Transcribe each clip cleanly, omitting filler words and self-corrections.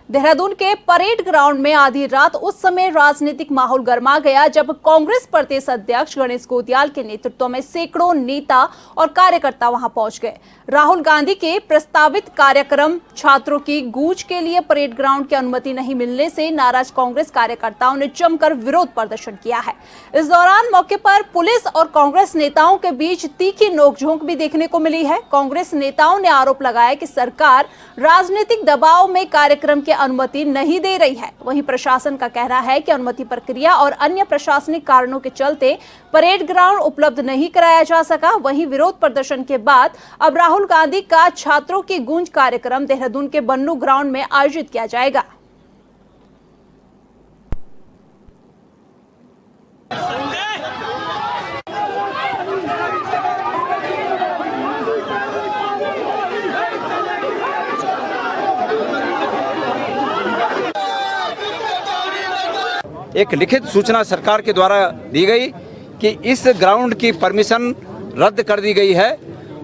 देहरादून के parade ground में आधी रात उस समय राजनीतिक माहौल गर्मा गया जब कांग्रेस प्रदेश अध्यक्ष गणेश गोदियाल के नेतृत्व में सैकड़ों नेता और कार्यकर्ता वहां पहुंच गए। राहुल गांधी के प्रस्तावित कार्यक्रम छात्रों की गूंज के लिए परेड ग्राउंड की अनुमति नहीं मिलने से नाराज कांग्रेस कार्यकर्ताओं ने जमकर विरोध प्रदर्शन किया है। इस दौरान मौके पर पुलिस और कांग्रेस नेताओं के बीच तीखी नोकझोंक भी देखने को मिली है। कांग्रेस नेताओं ने आरोप लगाया कि सरकार राजनीतिक दबाव में कार्यक्रम की अनुमति नहीं दे रही है। वहीं प्रशासन का कहना है कि अनुमति प्रक्रिया और अन्य प्रशासनिक कारणों के चलते परेड ग्राउंड उपलब्ध नहीं कराया जा सका। वहीं विरोध प्रदर्शन के बाद अब राहुल गांधी का छात्रों की गूंज कार्यक्रम देहरादून के बन्नू ग्राउंड में आयोजित किया जाएगा। एक लिखित सूचना सरकार के द्वारा दी गई कि इस ग्राउंड की परमिशन रद्द कर दी गई है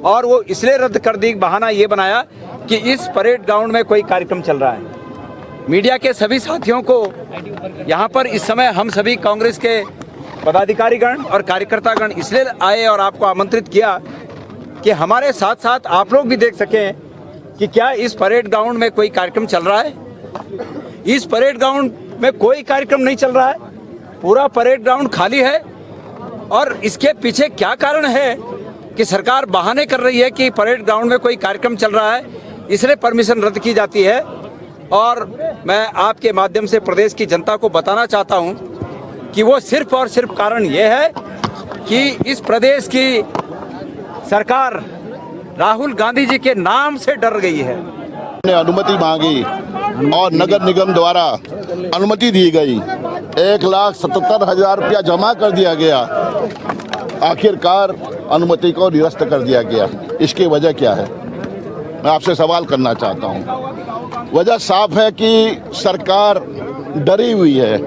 और वो इसलिए रद्द कर दी, बहाना ये बनाया कि इस परेड ग्राउंड में कोई कार्यक्रम चल रहा है। मीडिया के सभी साथियों को यहाँ पर इस समय हम सभी कांग्रेस के पदाधिकारीगण और कार्यकर्तागण इसलिए आए और आपको आमंत्रित किया कि हमारे साथ साथ आप लोग भी देख सकें कि क्या इस परेड ग्राउंड में कोई कार्यक्रम चल रहा है। इस परेड ग्राउंड में कोई कार्यक्रम नहीं चल रहा है, पूरा परेड ग्राउंड खाली है और इसके पीछे क्या कारण है कि सरकार बहाने कर रही है कि परेड ग्राउंड में कोई कार्यक्रम चल रहा है, इसलिए परमिशन रद्द की जाती है। और मैं आपके माध्यम से प्रदेश की जनता को बताना चाहता हूं कि वो सिर्फ और सिर्फ कारण ये है कि इस प्रदेश की सरकार राहुल गांधी जी के नाम से डर गई है। अनुमति मांगी और नगर निगम द्वारा अनुमति दी गई, 1,77,000 रुपया जमा कर दिया गया, आखिरकार अनुमति को निरस्त कर दिया गया। इसकी वजह क्या है, मैं आपसे सवाल करना चाहता हूं। वजह साफ है कि सरकार डरी हुई है।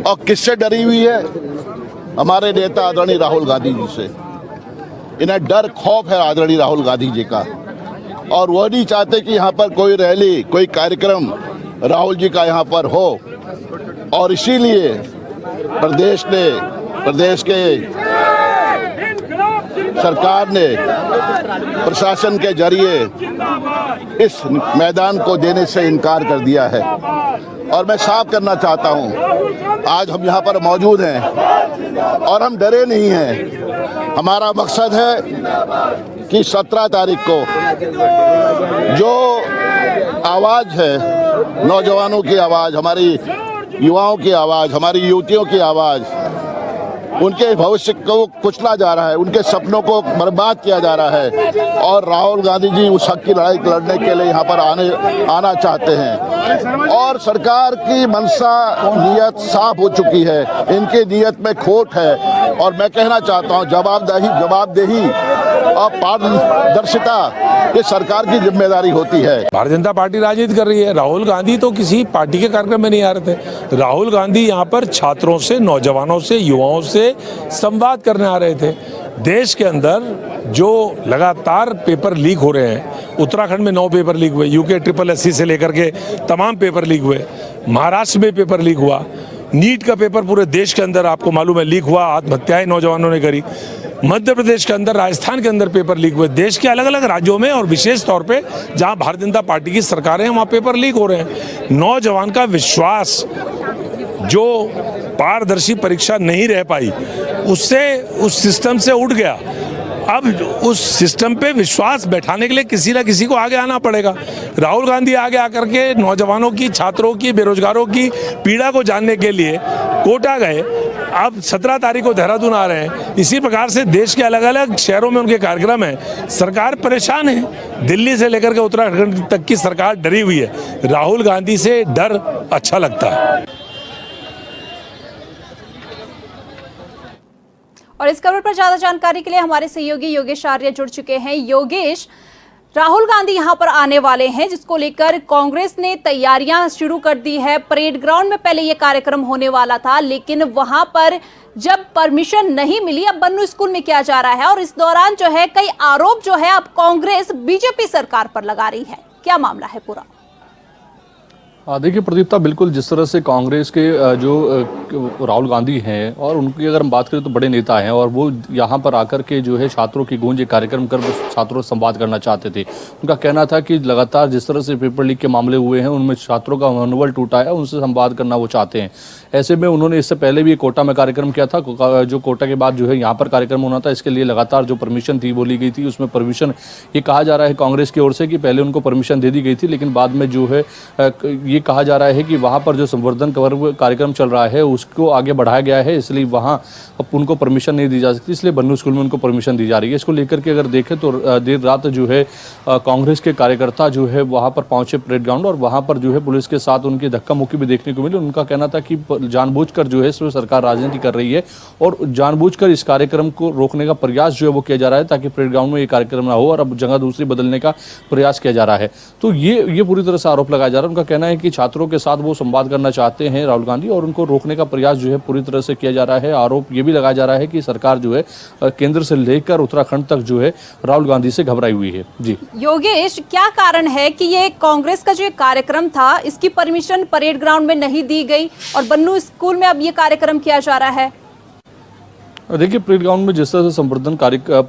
और किससे डरी हुई है? हमारे नेता आदरणीय राहुल गांधी जी से। इन्हें डर खौफ है आदरणीय राहुल गांधी जी का, और वो नहीं चाहते कि यहाँ पर कोई रैली, कोई कार्यक्रम राहुल जी का यहाँ पर हो। और इसीलिए प्रदेश के सरकार ने प्रशासन के जरिए इस मैदान को देने से इनकार कर दिया है। और मैं साफ करना चाहता हूँ, आज हम यहाँ पर मौजूद हैं और हम डरे नहीं हैं। हमारा मकसद है कि 17 तारीख को जो आवाज़ है, नौजवानों की आवाज़, हमारी युवाओं की आवाज़, हमारी युवतियों की आवाज़, उनके भविष्य को कुचला जा रहा है, उनके सपनों को बर्बाद किया जा रहा है। और राहुल गांधी जी उस हक की लड़ाई लड़ने के लिए यहाँ पर आना चाहते हैं। और सरकार की मनसा नीयत साफ हो चुकी है, इनकी नीयत में खोट है। और मैं कहना चाहता हूँ, जवाबदेही और पारदर्शिता ये सरकार की जिम्मेदारी होती है। भारतीय जनता पार्टी राजनीति कर रही है। राहुल गांधी तो किसी पार्टी के कार्यक्रम में नहीं आ रहे थे। राहुल गांधी यहाँ पर छात्रों से, नौजवानों से, युवाओं से संवाद करने आ रहे थे। देश के अंदर जो लगातार पेपर लीक हो रहे हैं, उत्तराखंड में 9 पेपर लीक हुए, यूके SSSC से लेकर के तमाम पेपर लीक हुए, महाराष्ट्र में पेपर लीक हुआ, नीट का पेपर पूरे देश के अंदर आपको मालूम है लीक हुआ, आत्महत्याएं नौजवानों ने करी। मध्य प्रदेश के अंदर, राजस्थान के अंदर पेपर लीक हुए। देश के अलग अलग राज्यों में और विशेष तौर पे जहां भारतीय जनता पार्टी की सरकारें हैं, वहां पेपर लीक हो रहे हैं। नौजवान का विश्वास, जो पारदर्शी परीक्षा नहीं रह पाई, उससे उस सिस्टम से उठ गया। अब उस सिस्टम पे विश्वास बैठाने के लिए किसी ना किसी को आगे आना पड़ेगा। राहुल गांधी आगे आकर के नौजवानों की, छात्रों की, बेरोजगारों की पीड़ा को जानने के लिए कोटा गए। अब 17 तारीख को देहरादून आ रहे हैं। इसी प्रकार से देश के अलग अलग शहरों में उनके कार्यक्रम हैं। सरकार परेशान है, दिल्ली से लेकर के उत्तराखंड तक की सरकार डरी हुई है। राहुल गांधी से डर अच्छा लगता है। और इस खबर पर ज्यादा जानकारी के लिए हमारे सहयोगी योगेश आर्य जुड़ चुके हैं। योगेश, राहुल गांधी यहां पर आने वाले हैं, जिसको लेकर कांग्रेस ने तैयारियां शुरू कर दी है। परेड ग्राउंड में पहले यह कार्यक्रम होने वाला था, लेकिन वहां पर जब परमिशन नहीं मिली, अब बन्नू स्कूल में किया जा रहा है। और इस दौरान जो है कई आरोप जो है अब कांग्रेस बीजेपी सरकार पर लगा रही है। क्या मामला है पूरा? देखिए प्रदीप्ता, बिल्कुल जिस तरह से कांग्रेस के जो राहुल गांधी हैं और उनकी अगर हम बात करें तो बड़े नेता हैं और वो यहाँ पर आकर के जो है छात्रों की गूंज एक कार्यक्रम कर छात्रों से संवाद करना चाहते थे। उनका कहना था कि लगातार जिस तरह से पेपर लीक के मामले हुए हैं उनमें छात्रों का मनोबल टूटा है, उनसे संवाद करना वो चाहते हैं। ऐसे में उन्होंने इससे पहले भी कोटा में कार्यक्रम किया था, जो कोटा के बाद जो है यहाँ पर कार्यक्रम होना था, इसके लिए लगातार जो परमिशन थी वो ली गई थी। उसमें परमिशन ये कहा जा रहा है कांग्रेस की ओर से कि पहले उनको परमिशन दे दी गई थी, लेकिन बाद में जो है ये कहा जा रहा है कि वहाँ पर जो संवर्धन कार्यक्रम चल रहा है उसको आगे बढ़ाया गया है, इसलिए वहाँ उनको परमिशन नहीं दी जा सकती, इसलिए बन्नू स्कूल में उनको परमिशन दी जा रही है। इसको लेकर के अगर देखें तो देर रात जो है कांग्रेस के कार्यकर्ता जो है वहाँ पर पहुंचे परेड ग्राउंड और वहाँ पर जो है पुलिस के साथ उनकी धक्का मुक्की भी देखने को मिली। उनका कहना था कि जानबूझकर जो है इसमें सरकार राजनीति कर रही है और जानबूझकर इस कार्यक्रम को रोकने का प्रयास जो है वो किया जा रहा है ताकि परेड ग्राउंड में ये कार्यक्रम ना हो और अब जगह दूसरी बदलने का प्रयास किया जा रहा है। तो ये पूरी तरह से आरोप लगाया जा रहा है। उनका कहना है कि छात्रों के साथ वो संवाद करना चाहते हैं राहुल गांधी और उनको रोकने का प्रयास जो है पूरी तरह से किया जा रहा है। आरोप ये भी लगाया जा रहा है कि सरकार जो है केंद्र से लेकर उत्तराखंड तक जो है राहुल गांधी से घबराई हुई है। जी योगेश, क्या कारण है कि ये कांग्रेस का जो कार्यक्रम था इसकी परमिशन परेड ग्राउंड में नहीं दी गई और बन्नू स्कूल में अब ये कार्यक्रम किया जा रहा है? देखिए परेड ग्राउंड में जिस तरह से संवर्धन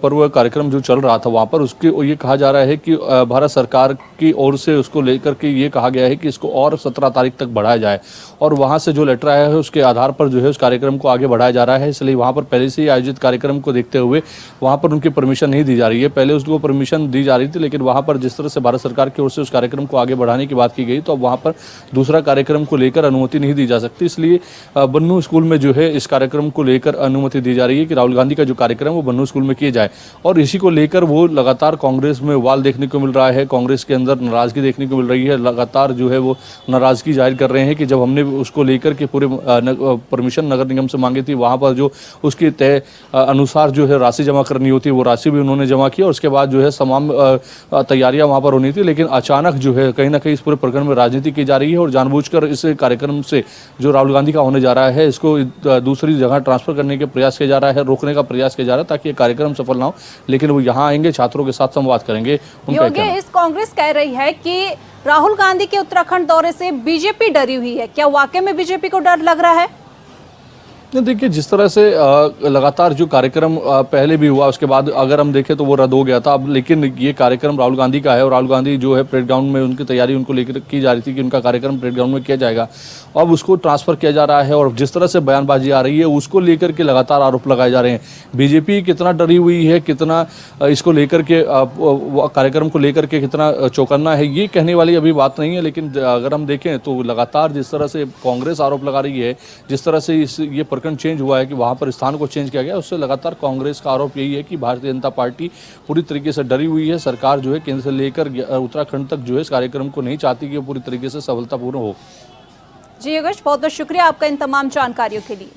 पर्व कार्यक्रम जो चल रहा था वहाँ पर उसके ये कहा जा रहा है कि भारत सरकार की ओर से उसको लेकर के ये कहा गया है कि इसको और 17 तारीख तक बढ़ाया जाए और वहाँ से जो लेटर आया है उसके आधार पर जो है उस कार्यक्रम को आगे बढ़ाया जा रहा है। इसलिए वहाँ पर पहले से ही आयोजित कार्यक्रम को देखते हुए वहाँ पर उनकी परमिशन नहीं दी जा रही है। पहले उसको परमिशन दी जा रही थी, लेकिन वहाँ पर जिस तरह से भारत सरकार की ओर से उस कार्यक्रम को आगे बढ़ाने की बात की गई तो अब वहाँ पर दूसरा कार्यक्रम को लेकर अनुमति नहीं दी जा सकती। इसलिए बन्नू स्कूल में जो है इस कार्यक्रम को लेकर अनुमति दी जा रही है कि राहुल गांधी का जो कार्यक्रम वो बन्नू स्कूल में किया जाए और इसी को लेकर वो लगातार कांग्रेस में वाल देखने को मिल रहा है। कांग्रेस के अंदर नाराजगी देखने को मिल रही है। लगातार जो है वो नाराजगी जाहिर कर रहे हैं कि जब हमने उसको लेकर के पूरे परमिशन नगर निगम से मांगी थी वहाँ पर जो उसके तय अनुसार जो है राशि जमा करनी होती है वो राशि भी उन्होंने जमा की और उसके बाद जो है तमाम तैयारियां वहाँ पर होनी थी, लेकिन अचानक जो है कहीं ना कहीं इस पूरे प्रकरण में राजनीति की जा रही है और जानबूझकर इस कार्यक्रम से जो राहुल गांधी का होने जा रहा है इसको दूसरी जगह ट्रांसफर करने के प्रयास किया जा रहा है, रोकने का प्रयास किया जा रहा है ताकि ये कार्यक्रम सफल ना हो। लेकिन वो यहाँ आएंगे, छात्रों के साथ संवाद करेंगे। योगेश, कांग्रेस कह रही है कि राहुल गांधी के उत्तराखंड दौरे से बीजेपी डरी हुई है, क्या वाकई में बीजेपी को डर लग रहा है? देखिए जिस तरह से लगातार जो कार्यक्रम पहले भी हुआ उसके बाद अगर हम देखें तो वो रद्द हो गया था अब, लेकिन ये कार्यक्रम राहुल गांधी का है और राहुल गांधी जो है परेड ग्राउंड में उनकी तैयारी उनको लेकर की जा रही थी कि उनका कार्यक्रम परेड ग्राउंड में किया जाएगा, अब उसको ट्रांसफर किया जा रहा है और जिस तरह से बयानबाजी आ रही है उसको लेकर के लगातार आरोप लगाए जा रहे हैं। बीजेपी कितना डरी हुई है, कितना इसको लेकर के कार्यक्रम को लेकर के कितना चौकन्ना है, ये कहने वाली अभी बात नहीं है। लेकिन अगर हम देखें तो लगातार जिस तरह से कांग्रेस आरोप लगा रही है, जिस तरह से ये प्रकरण चेंज हुआ है कि वहाँ पर स्थान को चेंज किया गया, उससे लगातार कांग्रेस का आरोप यही है कि भारतीय जनता पार्टी पूरी तरीके से डरी हुई है। सरकार जो है केंद्र से लेकर उत्तराखंड तक जो है इस कार्यक्रम को नहीं चाहती कि वो पूरी तरीके से सफलतापूर्ण हो। जी योगेश, बहुत बहुत शुक्रिया आपका इन तमाम जानकारियों के लिए।